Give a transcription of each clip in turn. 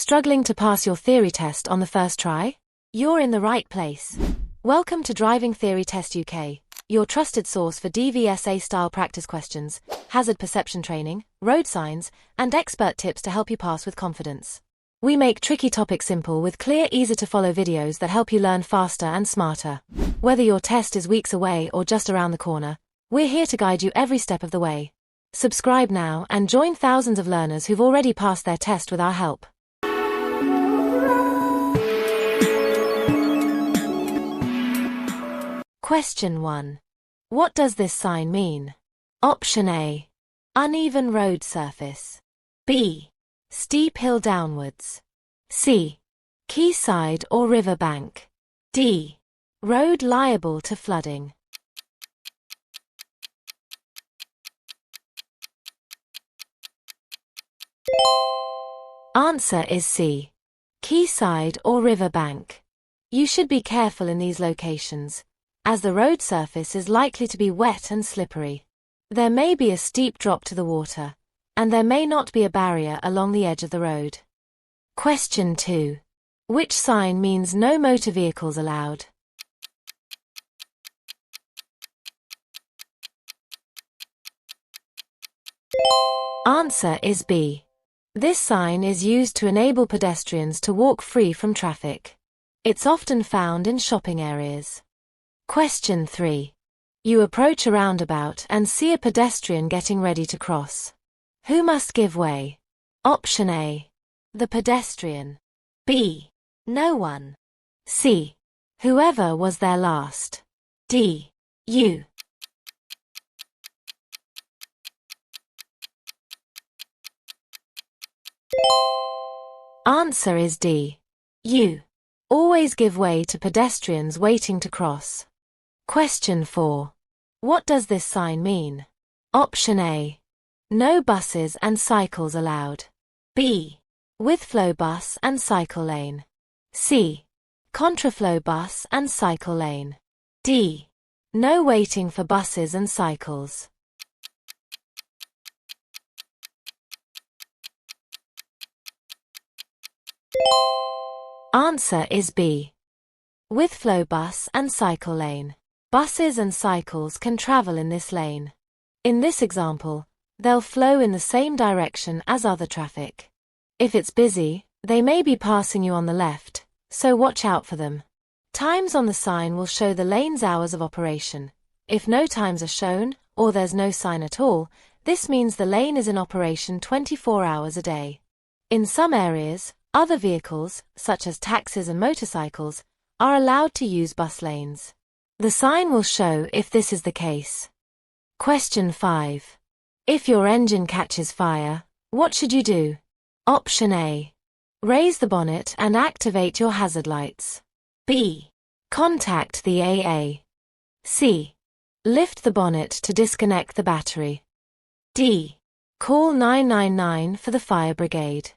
Struggling to pass your theory test on the first try? You're in the right place. Welcome to Driving Theory Test UK, your trusted source for DVSA-style practice questions, hazard perception training, road signs, and expert tips to help you pass with confidence. We make tricky topics simple with clear, easy-to-follow videos that help you learn faster and smarter. Whether your test is weeks away or just around the corner, we're here to guide you every step of the way. Subscribe now and join thousands of learners who've already passed their test with our help. Question 1. What does this sign mean? Option A. Uneven road surface. B. Steep hill downwards. C. Quayside or river bank. D. Road liable to flooding. Answer is C. Quayside or river bank. You should be careful in these locations, as the road surface is likely to be wet and slippery. There may be a steep drop to the water, and there may not be a barrier along the edge of the road. Question 2. Which sign means no motor vehicles allowed? Answer is B. This sign is used to enable pedestrians to walk free from traffic. It's often found in shopping areas. Question 3. You approach a roundabout and see a pedestrian getting ready to cross. Who must give way? Option A. The pedestrian. B. No one. C. Whoever was there last. D. You. Answer is D. You. Always give way to pedestrians waiting to cross. Question 4. What does this sign mean? Option A. No buses and cycles allowed. B. With-flow bus and cycle lane. C. Contraflow bus and cycle lane. D. No waiting for buses and cycles. Answer is B. With-flow bus and cycle lane. Buses and cycles can travel in this lane. In this example, they'll flow in the same direction as other traffic. If it's busy, they may be passing you on the left, so watch out for them. Times on the sign will show the lane's hours of operation. If no times are shown, or there's no sign at all, this means the lane is in operation 24 hours a day. In some areas, other vehicles, such as taxis and motorcycles, are allowed to use bus lanes. The sign will show if this is the case. Question 5. If your engine catches fire, what should you do? Option A. Raise the bonnet and activate your hazard lights. B. Contact the AA. C. Lift the bonnet to disconnect the battery. D. Call 999 for the fire brigade.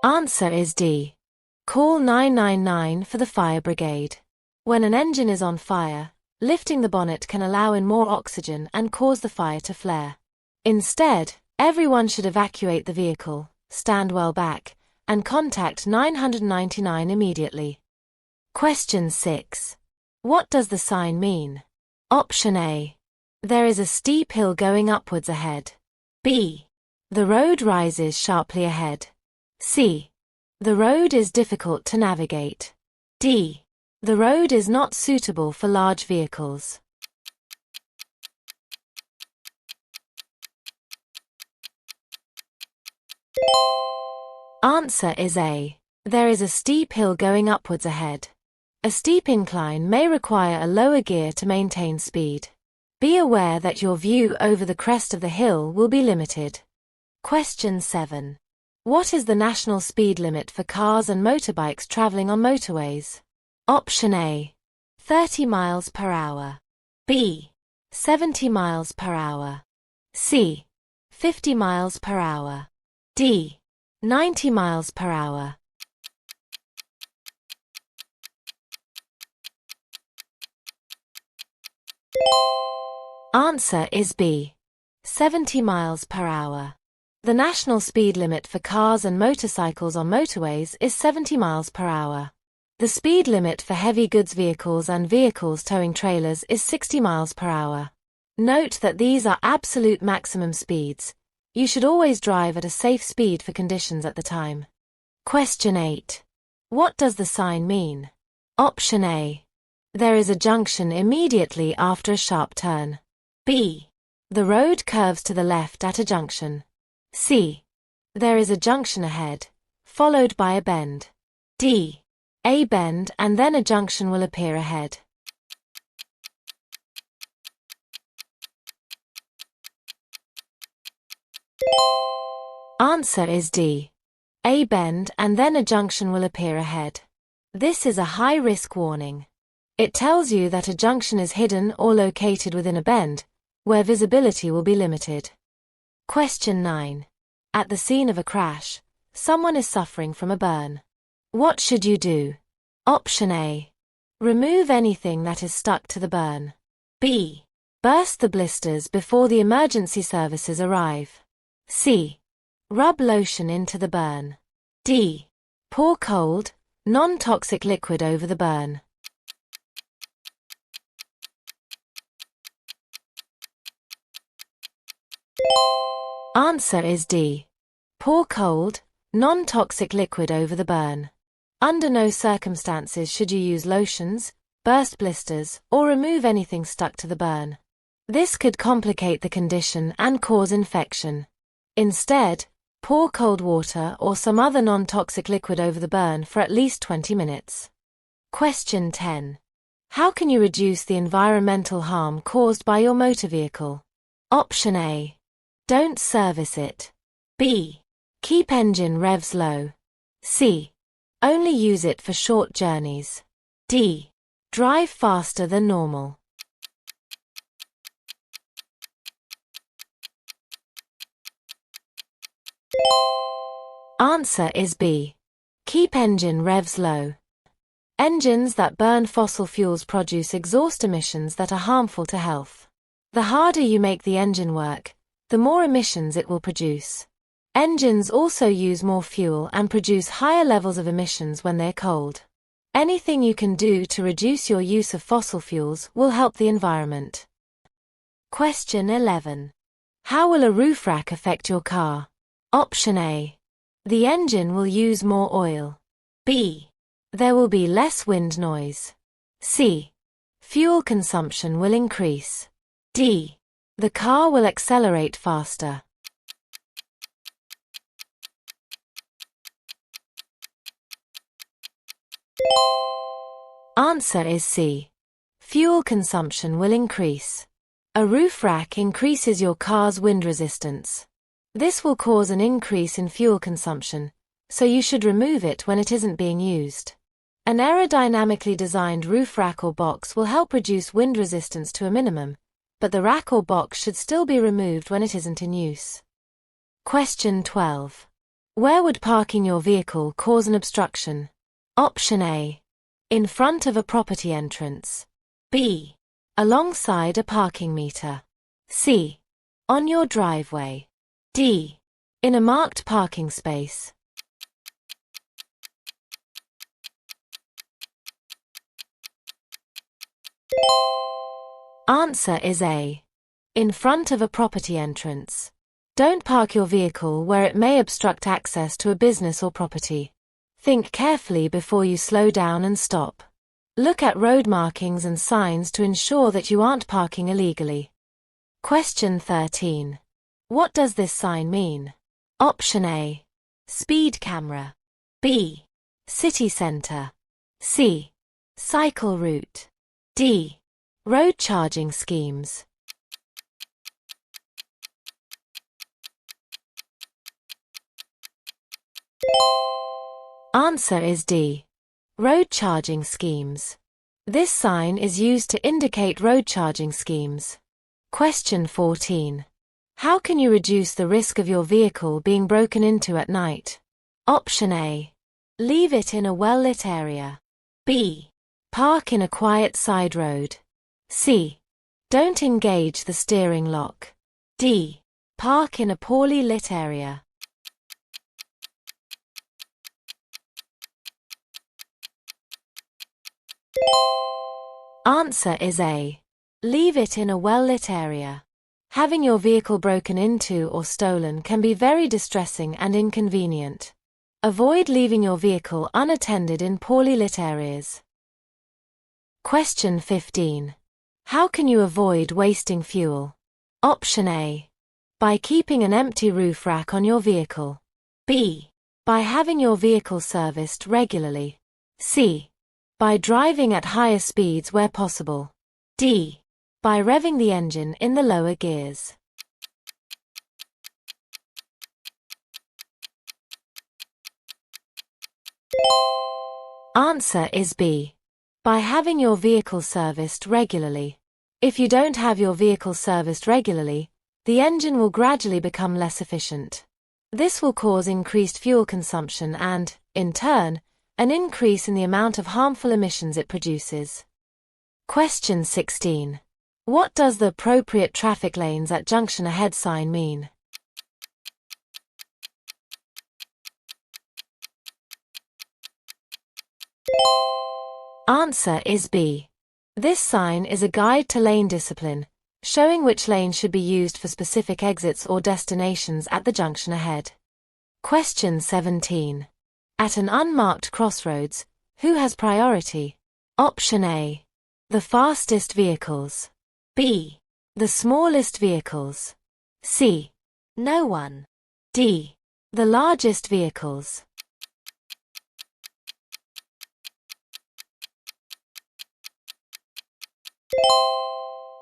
Answer is D. Call 999 for the fire brigade. When an engine is on fire, lifting the bonnet can allow in more oxygen and cause the fire to flare. Instead, everyone should evacuate the vehicle, stand well back, and contact 999 immediately. Question 6. What does the sign mean? Option A. There is a steep hill going upwards ahead. B. The road rises sharply ahead. C. The road is difficult to navigate. D. The road is not suitable for large vehicles. Answer is A. There is a steep hill going upwards ahead. A steep incline may require a lower gear to maintain speed. Be aware that your view over the crest of the hill will be limited. Question 7. What is the national speed limit for cars and motorbikes traveling on motorways? Option A. 30 miles per hour. B. 70 miles per hour. C. 50 miles per hour. D. 90 miles per hour. Answer is B. 70 miles per hour. The national speed limit for cars and motorcycles on motorways is 70 miles per hour. The speed limit for heavy goods vehicles and vehicles towing trailers is 60 miles per hour. Note that these are absolute maximum speeds. You should always drive at a safe speed for conditions at the time. Question 8. What does the sign mean? Option A. There is a junction immediately after a sharp turn. B. The road curves to the left at a junction. C. There is a junction ahead, followed by a bend. D. A bend and then a junction will appear ahead. Answer is D. A bend and then a junction will appear ahead. This is a high-risk warning. It tells you that a junction is hidden or located within a bend, where visibility will be limited. Question 9. At the scene of a crash, someone is suffering from a burn. What should you do? Option A. Remove anything that is stuck to the burn. B. Burst the blisters before the emergency services arrive. C. Rub lotion into the burn. D. Pour cold, non-toxic liquid over the burn. Answer is D. Pour cold, non-toxic liquid over the burn. Under no circumstances should you use lotions, burst blisters, or remove anything stuck to the burn. This could complicate the condition and cause infection. Instead, pour cold water or some other non-toxic liquid over the burn for at least 20 minutes. Question 10. How can you reduce the environmental harm caused by your motor vehicle? Option A. Don't service it. B. Keep engine revs low. C. Only use it for short journeys. D. Drive faster than normal. Answer is B. Keep engine revs low. Engines that burn fossil fuels produce exhaust emissions that are harmful to health. The harder you make the engine work, the more emissions it will produce. Engines also use more fuel and produce higher levels of emissions when they're cold. Anything you can do to reduce your use of fossil fuels will help the environment. Question 11. How will a roof rack affect your car? Option A. The engine will use more oil. B. There will be less wind noise. C. Fuel consumption will increase. D. The car will accelerate faster. Answer is C. Fuel consumption will increase. A roof rack increases your car's wind resistance. This will cause an increase in fuel consumption, so you should remove it when it isn't being used. An aerodynamically designed roof rack or box will help reduce wind resistance to a minimum, but the rack or box should still be removed when it isn't in use. Question 12. Where would parking your vehicle cause an obstruction? Option A. In front of a property entrance. B. Alongside a parking meter. C. On your driveway. D. In a marked parking space. Answer is A. In front of a property entrance. Don't park your vehicle where it may obstruct access to a business or property. Think carefully before you slow down and stop. Look at road markings and signs to ensure that you aren't parking illegally. Question 13. What does this sign mean? Option A. Speed camera. B. City center. C. Cycle route. D. Road charging schemes. Answer is D. Road charging schemes. This sign is used to indicate road charging schemes. Question 14. How can you reduce the risk of your vehicle being broken into at night? Option A. Leave it in a well-lit area. B. Park in a quiet side road. C. Don't engage the steering lock. D. Park in a poorly lit area. Answer is A. Leave it in a well-lit area. Having your vehicle broken into or stolen can be very distressing and inconvenient. Avoid leaving your vehicle unattended in poorly lit areas. Question 15. How can you avoid wasting fuel? Option A. By keeping an empty roof rack on your vehicle. B. By having your vehicle serviced regularly. C. By driving at higher speeds where possible. D. By revving the engine in the lower gears. Answer is B. By having your vehicle serviced regularly. If you don't have your vehicle serviced regularly, the engine will gradually become less efficient. This will cause increased fuel consumption and, in turn, an increase in the amount of harmful emissions it produces. Question 16. What does the appropriate traffic lanes at junction ahead sign mean? Answer is B. This sign is a guide to lane discipline, showing which lane should be used for specific exits or destinations at the junction ahead. Question 17. At an unmarked crossroads, who has priority? Option A. The fastest vehicles. B. The smallest vehicles. C. No one. D. The largest vehicles.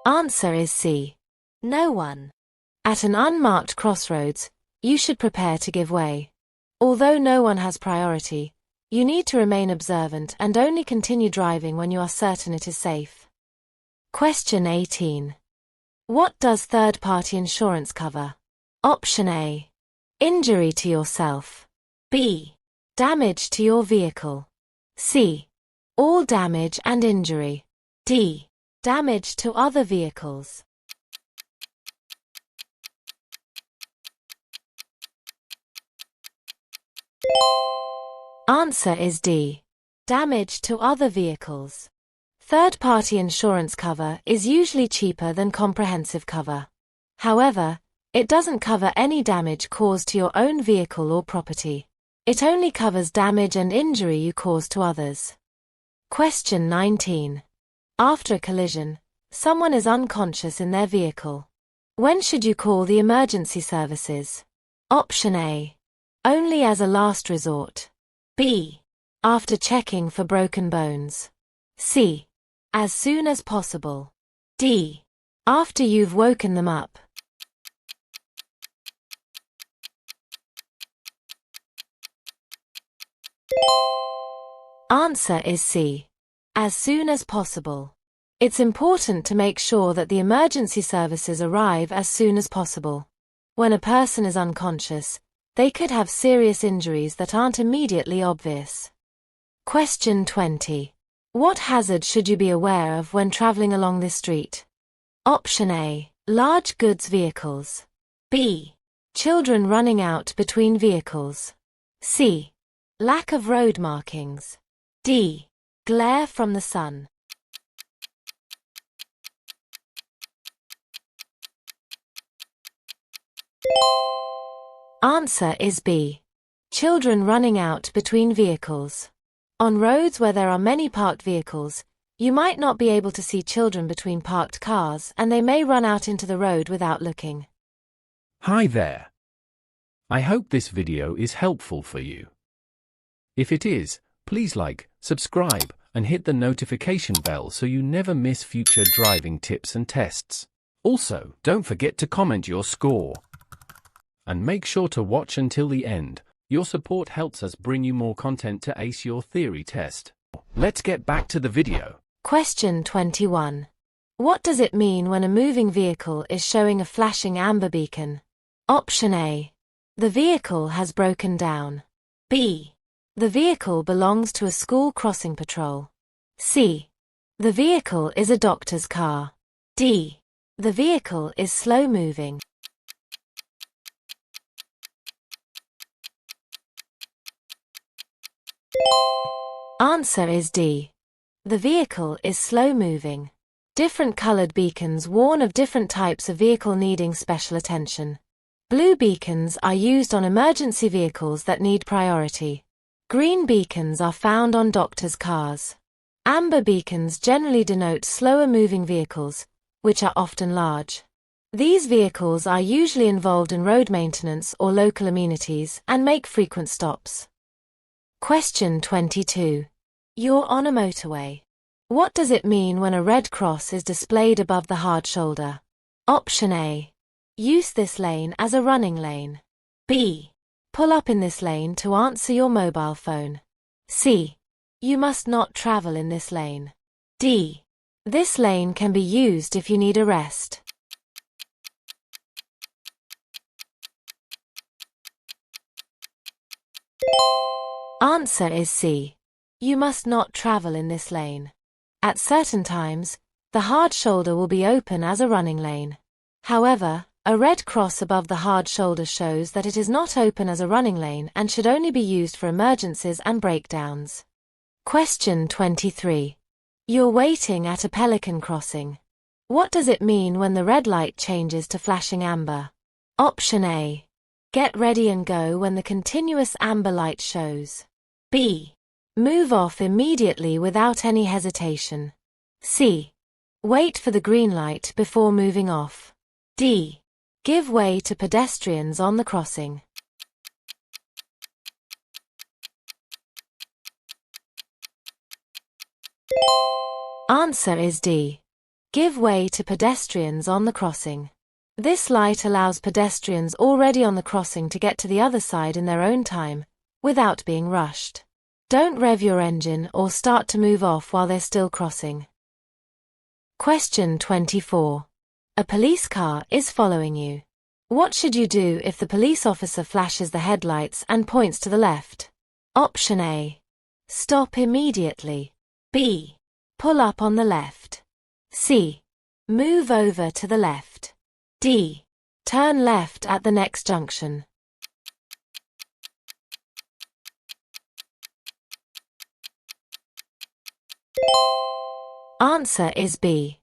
Answer is C. No one. At an unmarked crossroads, you should prepare to give way. Although no one has priority, you need to remain observant and only continue driving when you are certain it is safe. Question 18. What does third-party insurance cover? Option A. Injury to yourself. B. Damage to your vehicle. C. All damage and injury. D. Damage to other vehicles. Answer is D. Damage to other vehicles. Third-party insurance cover is usually cheaper than comprehensive cover. However, it doesn't cover any damage caused to your own vehicle or property. It only covers damage and injury you cause to others. Question 19. After a collision, someone is unconscious in their vehicle. When should you call the emergency services? Option A. Only as a last resort. B. After checking for broken bones. C. As soon as possible. D. After you've woken them up. Answer is C. As soon as possible. It's important to make sure that the emergency services arrive as soon as possible. When a person is unconscious, they could have serious injuries that aren't immediately obvious. Question 20. What hazard should you be aware of when traveling along this street? Option A. Large goods vehicles. B. Children running out between vehicles. C. Lack of road markings. D. Glare from the sun. Answer is B. Children running out between vehicles. On roads where there are many parked vehicles, you might not be able to see children between parked cars and they may run out into the road without looking. Hi there. I hope this video is helpful for you. If it is, please like, subscribe, and hit the notification bell so you never miss future driving tips and tests. Also, don't forget to comment your score. And make sure to watch until the end. Your support helps us bring you more content to ace your theory test. Let's get back to the video. Question 21. What does it mean when a moving vehicle is showing a flashing amber beacon? Option A. The vehicle has broken down. B. The vehicle belongs to a school crossing patrol. C. The vehicle is a doctor's car. D. The vehicle is slow moving. Answer is D. The vehicle is slow moving. Different colored beacons warn of different types of vehicle needing special attention. Blue beacons are used on emergency vehicles that need priority. Green beacons are found on doctors' cars. Amber beacons generally denote slower moving vehicles, which are often large. These vehicles are usually involved in road maintenance or local amenities and make frequent stops. Question 22. You're on a motorway. What does it mean when a red cross is displayed above the hard shoulder? Option A. Use this lane as a running lane. B. Pull up in this lane to answer your mobile phone. C. You must not travel in this lane. D. This lane can be used if you need a rest. Answer is C. You must not travel in this lane. At certain times, the hard shoulder will be open as a running lane. However, a red cross above the hard shoulder shows that it is not open as a running lane and should only be used for emergencies and breakdowns. Question 23. You're waiting at a pelican crossing. What does it mean when the red light changes to flashing amber? Option A. Get ready and go when the continuous amber light shows. B. Move off immediately without any hesitation. C. Wait for the green light before moving off. D. Give way to pedestrians on the crossing. Answer is D. Give way to pedestrians on the crossing. This light allows pedestrians already on the crossing to get to the other side in their own time, without being rushed. Don't rev your engine or start to move off while they're still crossing. Question 24. A police car is following you. What should you do if the police officer flashes the headlights and points to the left? Option A. Stop immediately. B. Pull up on the left. C. Move over to the left. D. Turn left at the next junction. Answer is B.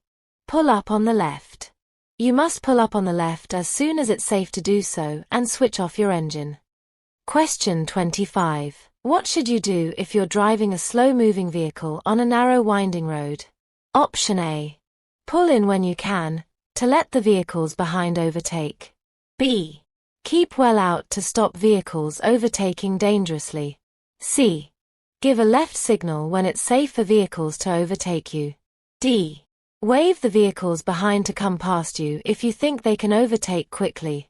Pull up on the left. You must pull up on the left as soon as it's safe to do so and switch off your engine. Question 25. What should you do if you're driving a slow-moving vehicle on a narrow winding road? Option A. Pull in when you can, to let the vehicles behind overtake. B. Keep well out to stop vehicles overtaking dangerously. C. Give a left signal when it's safe for vehicles to overtake you. D. Wave the vehicles behind to come past you if you think they can overtake quickly.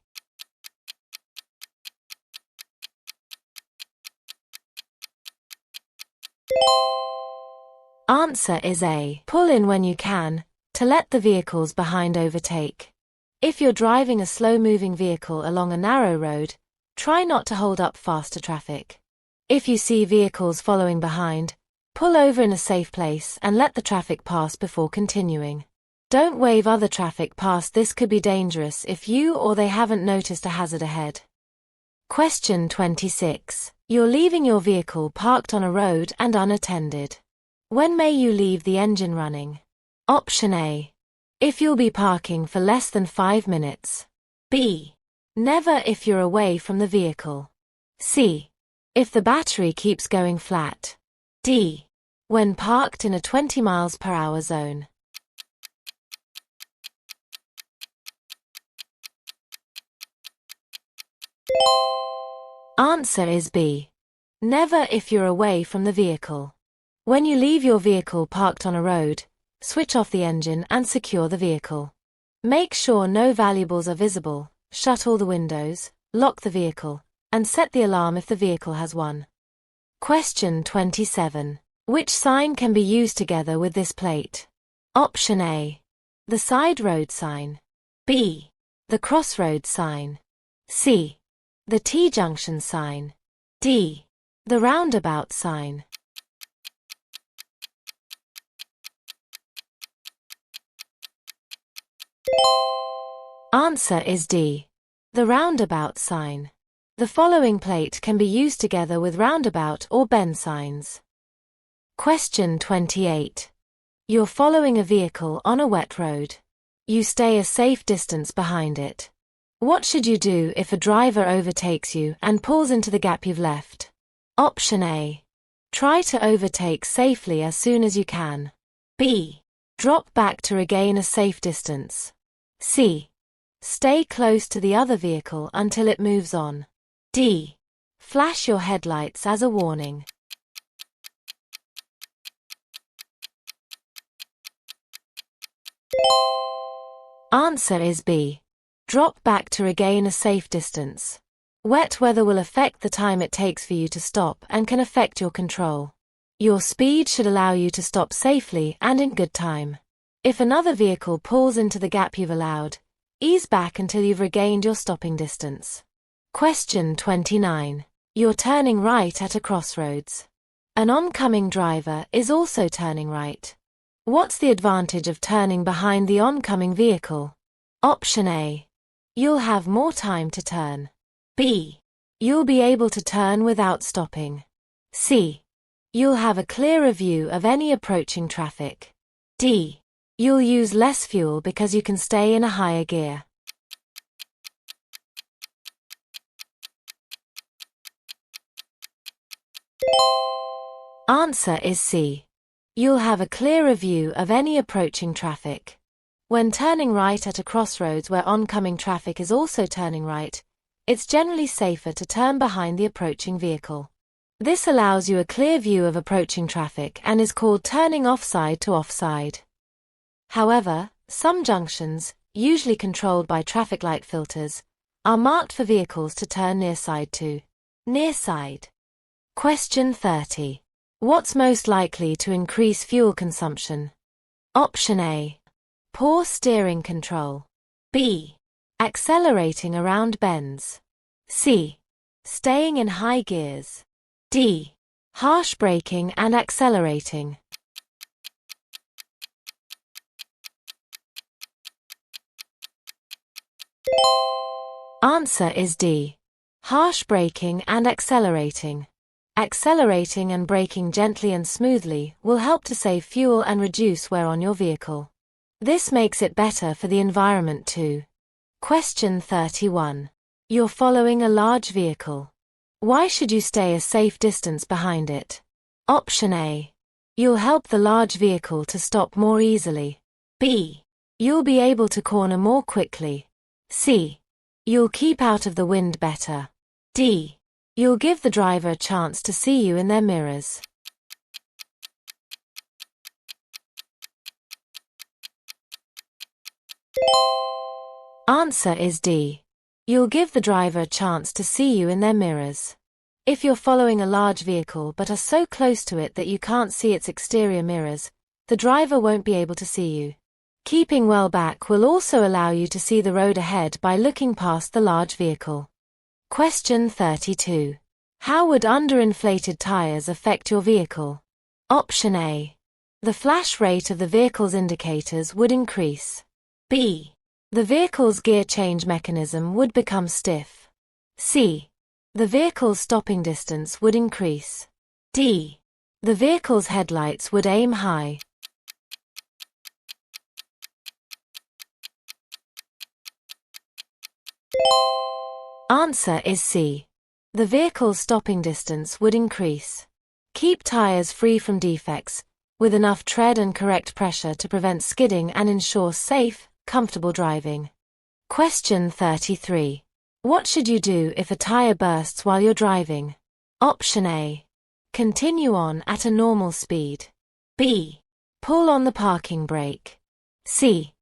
Answer is A. Pull in when you can, to let the vehicles behind overtake. If you're driving a slow-moving vehicle along a narrow road, try not to hold up faster traffic. If you see vehicles following behind, pull over in a safe place and let the traffic pass before continuing. Don't wave other traffic past. This could be dangerous if you or they haven't noticed a hazard ahead. Question 26. You're leaving your vehicle parked on a road and unattended. When may you leave the engine running? Option A. If you'll be parking for less than 5 minutes. B. Never if you're away from the vehicle. C. If the battery keeps going flat. D. When parked in a 20 miles per hour zone. Answer is B. Never if you're away from the vehicle. When you leave your vehicle parked on a road, switch off the engine and secure the vehicle. Make sure no valuables are visible, shut all the windows, lock the vehicle, and set the alarm if the vehicle has one. Question 27. Which sign can be used together with this plate? Option A. The side road sign. B. The crossroad sign. C. The T-junction sign. D. The roundabout sign. Answer is D. The roundabout sign. The following plate can be used together with roundabout or bend signs. Question 28. You're following a vehicle on a wet road. You stay a safe distance behind it. What should you do if a driver overtakes you and pulls into the gap you've left? Option A. Try to overtake safely as soon as you can. B. Drop back to regain a safe distance. C. Stay close to the other vehicle until it moves on. D. Flash your headlights as a warning. Answer is B. Drop back to regain a safe distance. Wet weather will affect the time it takes for you to stop and can affect your control. Your speed should allow you to stop safely and in good time. If another vehicle pulls into the gap you've allowed, ease back until you've regained your stopping distance. Question 29. You're turning right at a crossroads. An oncoming driver is also turning right. What's the advantage of turning behind the oncoming vehicle? Option A. You'll have more time to turn. B. You'll be able to turn without stopping. C. You'll have a clearer view of any approaching traffic. D. You'll use less fuel because you can stay in a higher gear. Answer is C. You'll have a clearer view of any approaching traffic. When turning right at a crossroads where oncoming traffic is also turning right, it's generally safer to turn behind the approaching vehicle. This allows you a clear view of approaching traffic and is called turning offside to offside. However, some junctions, usually controlled by traffic light filters, are marked for vehicles to turn nearside to. Nearside. Question 30. What's most likely to increase fuel consumption? Option A. Poor steering control. B. Accelerating around bends. C. Staying in high gears. D. Harsh braking and accelerating. Answer is D. Harsh braking and accelerating. Accelerating and braking gently and smoothly will help to save fuel and reduce wear on your vehicle. This makes it better for the environment too. Question 31. You're following a large vehicle. Why should you stay a safe distance behind it? Option A. You'll help the large vehicle to stop more easily. B. You'll be able to corner more quickly. C. You'll keep out of the wind better. D. You'll give the driver a chance to see you in their mirrors. Answer is D. You'll give the driver a chance to see you in their mirrors. If you're following a large vehicle but are so close to it that you can't see its exterior mirrors, the driver won't be able to see you. Keeping well back will also allow you to see the road ahead by looking past the large vehicle. Question 32. How would underinflated tires affect your vehicle? Option A. The flash rate of the vehicle's indicators would increase. B. The vehicle's gear change mechanism would become stiff. C. The vehicle's stopping distance would increase. D. The vehicle's headlights would aim high. Answer is C. The vehicle's stopping distance would increase. Keep tires free from defects, with enough tread and correct pressure to prevent skidding and ensure safe, comfortable driving. Question 33. What should you do if a tire bursts while you're driving? Option A. Continue on at a normal speed. B. Pull on the parking brake. C.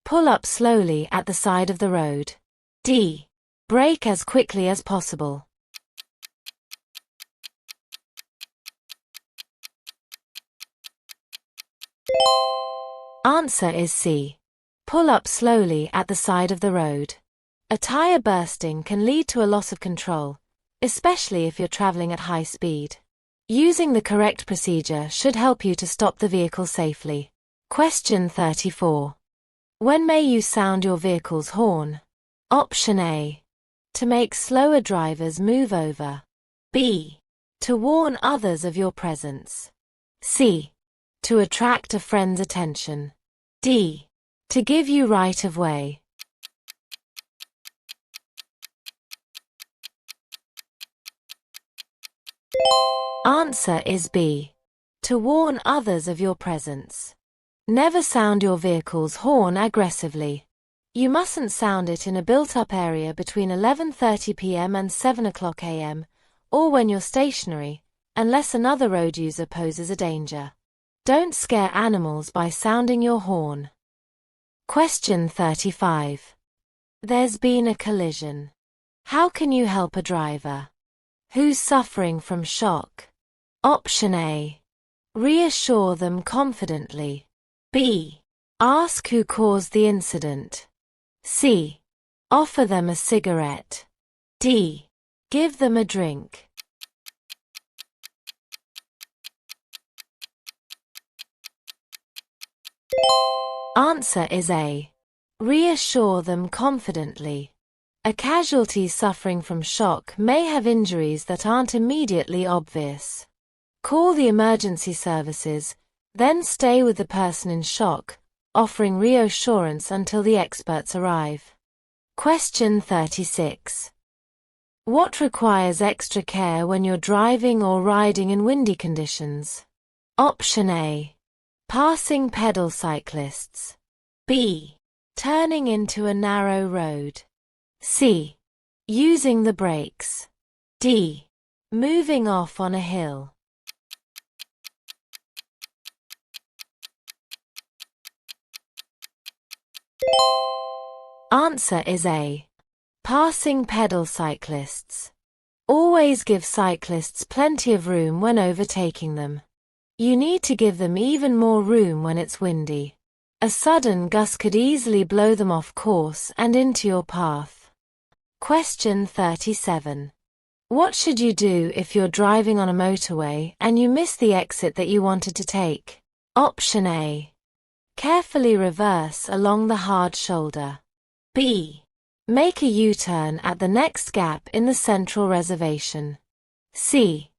Pull up slowly at the side of the road. D. Brake as quickly as possible. Answer is C. Pull up slowly at the side of the road. A tire bursting can lead to a loss of control, especially if you're traveling at high speed. Using the correct procedure should help you to stop the vehicle safely. Question 34. When may you sound your vehicle's horn? Option A. To make slower drivers move over. B. To warn others of your presence. C. To attract a friend's attention. D. To give you right of way. Answer is B. To warn others of your presence. Never sound your vehicle's horn aggressively. You mustn't sound it in a built-up area between 11:30 p.m. and 7 o'clock a.m., or when you're stationary, unless another road user poses a danger. Don't scare animals by sounding your horn. Question 35. There's been a collision. How can you help a driver who's suffering from shock? Option A. Reassure them confidently. B. Ask who caused the incident. C. Offer them a cigarette. D. Give them a drink. Answer is A. Reassure them confidently. A casualty suffering from shock may have injuries that aren't immediately obvious. Call the emergency services, then stay with the person in shock, offering reassurance until the experts arrive. Question 36. What requires extra care when you're driving or riding in windy conditions? Option A. Passing pedal cyclists. B. Turning into a narrow road. C. Using the brakes. D. Moving off on a hill. Answer is A. Passing pedal cyclists. Always give cyclists plenty of room when overtaking them. You need to give them even more room when it's windy. A sudden gust could easily blow them off course and into your path. Question 37. What should you do if you're driving on a motorway and you miss the exit that you wanted to take? Option A. Carefully reverse along the hard shoulder. B. Make a U-turn at the next gap in the central reservation. C.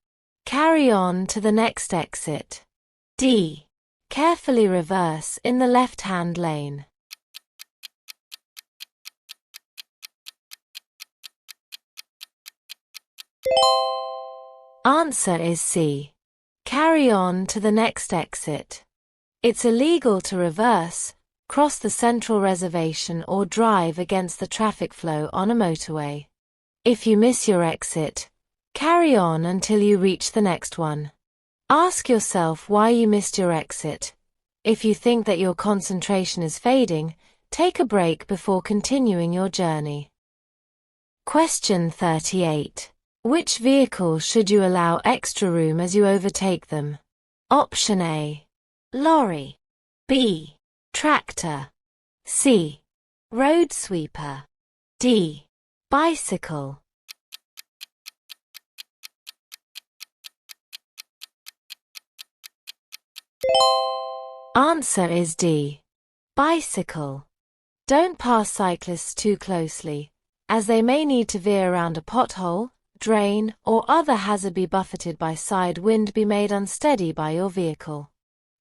Carry on to the next exit. D. Carefully reverse in the left-hand lane. Answer is C. Carry on to the next exit. It's illegal to reverse, cross the central reservation or drive against the traffic flow on a motorway. If you miss your exit, carry on until you reach the next one. Ask yourself why you missed your exit. If you think that your concentration is fading, take a break before continuing your journey. Question 38. Which vehicle should you allow extra room as you overtake them? Option A. Lorry. B. Tractor. C. Road sweeper. D. Bicycle. Answer is D. Bicycle. Don't pass cyclists too closely, as they may need to veer around a pothole, drain, or other hazard. Be buffeted by side wind, be made unsteady by your vehicle.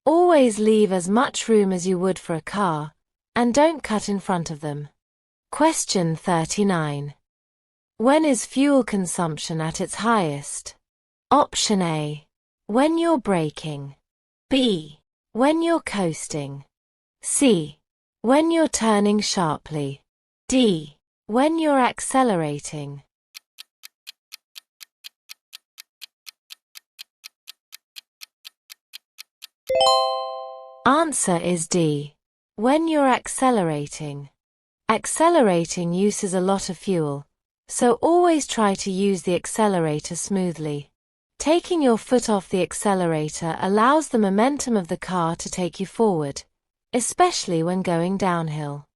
Always leave as much room as you would for a car, and don't cut in front of them. Question 39. When is fuel consumption at its highest? Option A. When you're braking. B. When you're coasting. C. When you're turning sharply. D. When you're accelerating. Answer is D. When you're accelerating. Accelerating uses a lot of fuel, so always try to use the accelerator smoothly. Taking your foot off the accelerator allows the momentum of the car to take you forward, especially when going downhill.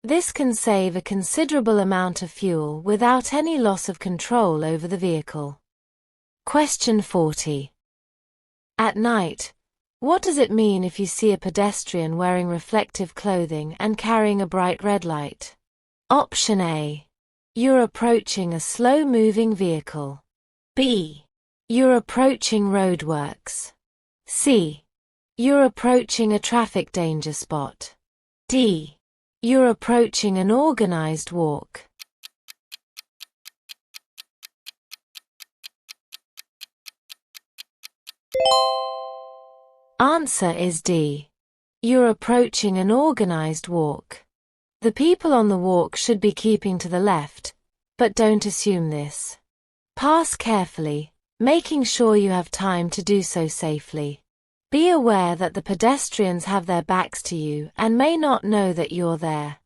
This can save a considerable amount of fuel without any loss of control over the vehicle. Question 40. At night, What does it mean if you see a pedestrian wearing reflective clothing and carrying a bright red light? Option A. You're approaching a slow-moving vehicle. B. You're approaching roadworks. C. You're approaching a traffic danger spot. D. You're approaching an organized walk. Answer is D. You're approaching an organized walk. The people on the walk should be keeping to the left, but don't assume this. Pass carefully, making sure you have time to do so safely. Be aware that the pedestrians have their backs to you and may not know that you're there.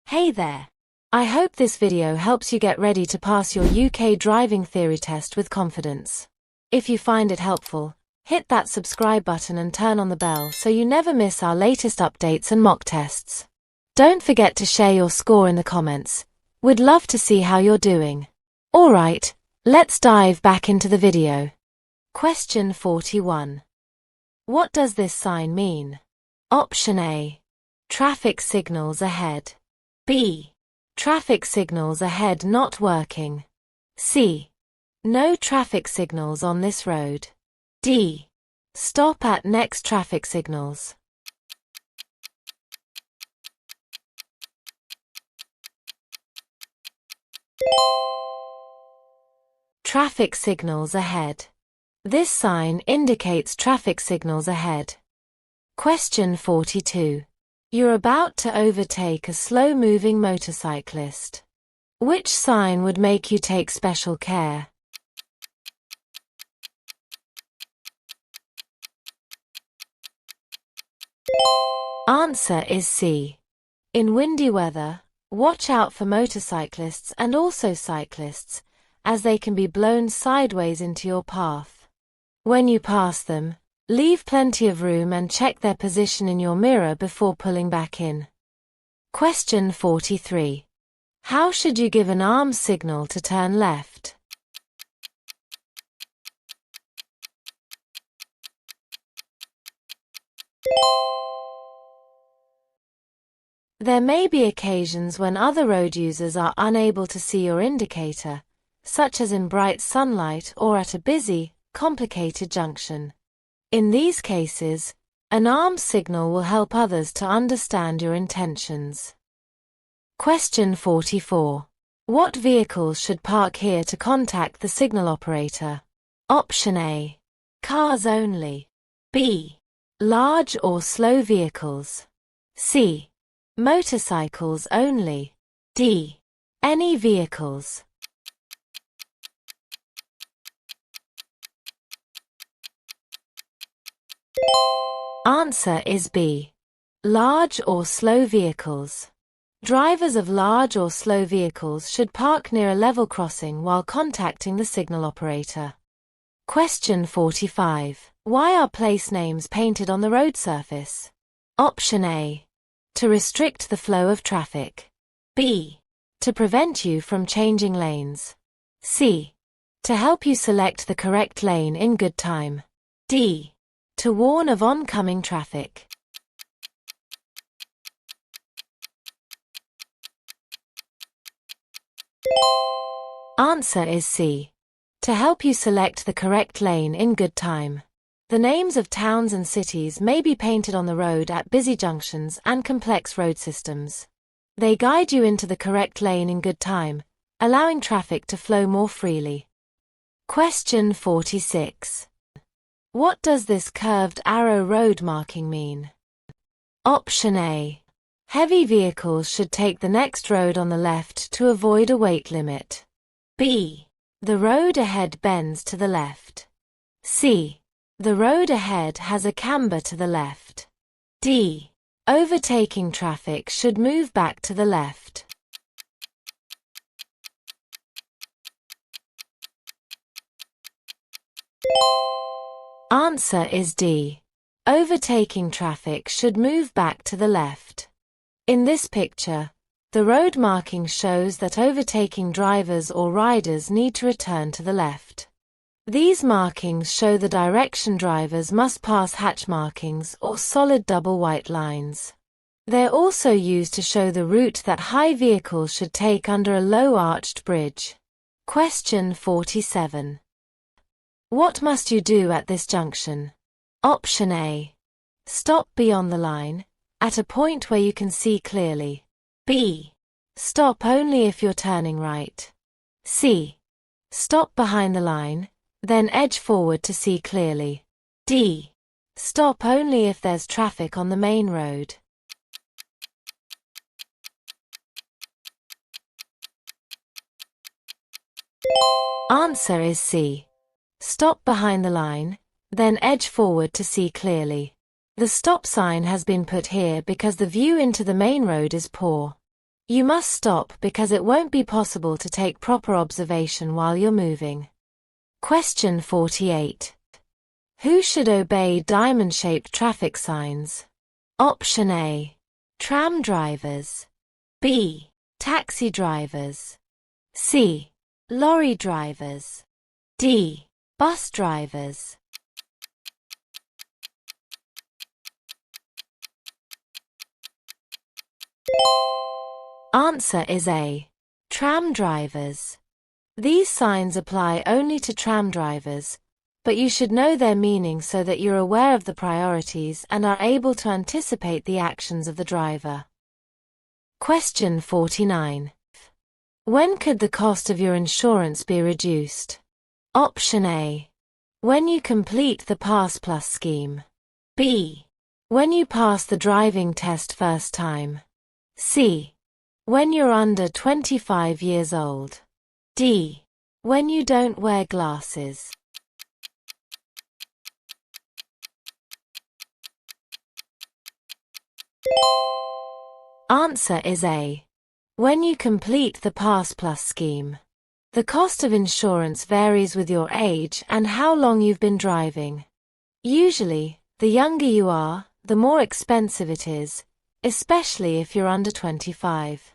Hey there! I hope this video helps you get ready to pass your UK driving theory test with confidence. If you find it helpful, hit that subscribe button and turn on the bell so you never miss our latest updates and mock tests. Don't forget to share your score in the comments. We'd love to see how you're doing. Alright, let's dive back into the video. Question 41. What does this sign mean? Option A. Traffic signals ahead. B. Traffic signals ahead not working. C. No traffic signals on this road. D. Stop at next traffic signals. Traffic signals ahead. This sign indicates traffic signals ahead. Question 42. You're about to overtake a slow-moving motorcyclist. Which sign would make you take special care? Answer is C. In windy weather, watch out for motorcyclists and also cyclists, as they can be blown sideways into your path. When you pass them, leave plenty of room and check their position in your mirror before pulling back in. Question 43. How should you give an arms signal to turn left? There may be occasions when other road users are unable to see your indicator, such as in bright sunlight or at a busy, complicated junction. In these cases, an arm signal will help others to understand your intentions. Question 44. What vehicles should park here to contact the signal operator? Option A. Cars only. B. Large or slow vehicles. C. Motorcycles only. D. Any vehicles. Answer is B. Large or slow vehicles. Drivers of large or slow vehicles should park near a level crossing while contacting the signal operator. Question 45. Why are place names painted on the road surface? Option A. To restrict the flow of traffic. B. To prevent you from changing lanes. C. To help you select the correct lane in good time. D. To warn of oncoming traffic. Answer is C. To help you select the correct lane in good time. The names of towns and cities may be painted on the road at busy junctions and complex road systems. They guide you into the correct lane in good time, allowing traffic to flow more freely. Question 46. What does this curved arrow road marking mean? Option A. Heavy vehicles should take the next road on the left to avoid a weight limit. B. The road ahead bends to the left. C. The road ahead has a camber to the left. D. Overtaking traffic should move back to the left. Answer is D. Overtaking traffic should move back to the left. In this picture, the road marking shows that overtaking drivers or riders need to return to the left. These markings show the direction drivers must pass hatch markings or solid double white lines. They're also used to show the route that high vehicles should take under a low arched bridge. Question 47. What must you do at this junction? Option A. Stop beyond the line, at a point where you can see clearly. B. Stop only if you're turning right. C. Stop behind the line, then edge forward to see clearly. D. Stop only if there's traffic on the main road. Answer is C. Stop behind the line, then edge forward to see clearly. The stop sign has been put here because the view into the main road is poor. You must stop because it won't be possible to take proper observation while you're moving. Question 48. Who should obey diamond-shaped traffic signs? Option A. Tram drivers. B. Taxi drivers. C. Lorry drivers. D. Bus drivers. Answer is A. Tram drivers. These signs apply only to tram drivers, but you should know their meaning so that you're aware of the priorities and are able to anticipate the actions of the driver. Question 49. When could the cost of your insurance be reduced? Option A. When you complete the Pass Plus scheme. B. When you pass the driving test first time. C. When you're under 25 years old. D. When you don't wear glasses. Answer is A. When you complete the Pass Plus scheme. The cost of insurance varies with your age and how long you've been driving. Usually, the younger you are, the more expensive it is, especially if you're under 25.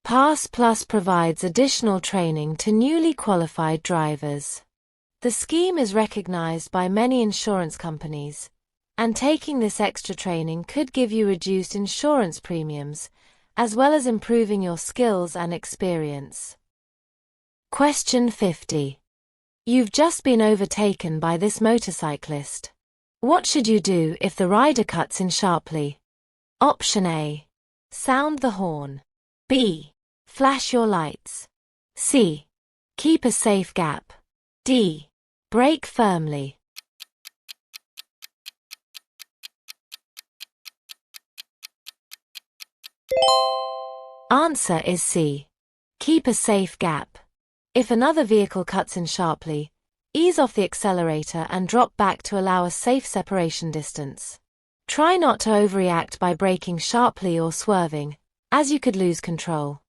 Pass Plus provides additional training to newly qualified drivers. The scheme is recognized by many insurance companies, and taking this extra training could give you reduced insurance premiums, as well as improving your skills and experience. Question 50. You've just been overtaken by this motorcyclist. What should you do if the rider cuts in sharply? Option A. Sound the horn. B. Flash your lights. C. Keep a safe gap. D. Brake firmly. Answer is C. Keep a safe gap. If another vehicle cuts in sharply, ease off the accelerator and drop back to allow a safe separation distance. Try not to overreact by braking sharply or swerving, as you could lose control.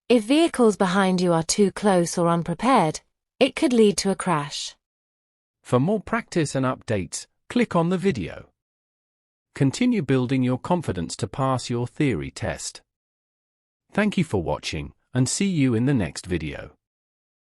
If vehicles behind you are too close or unprepared, it could lead to a crash. For more practice and updates, click on the video. Continue building your confidence to pass your theory test. Thank you for watching, and see you in the next video.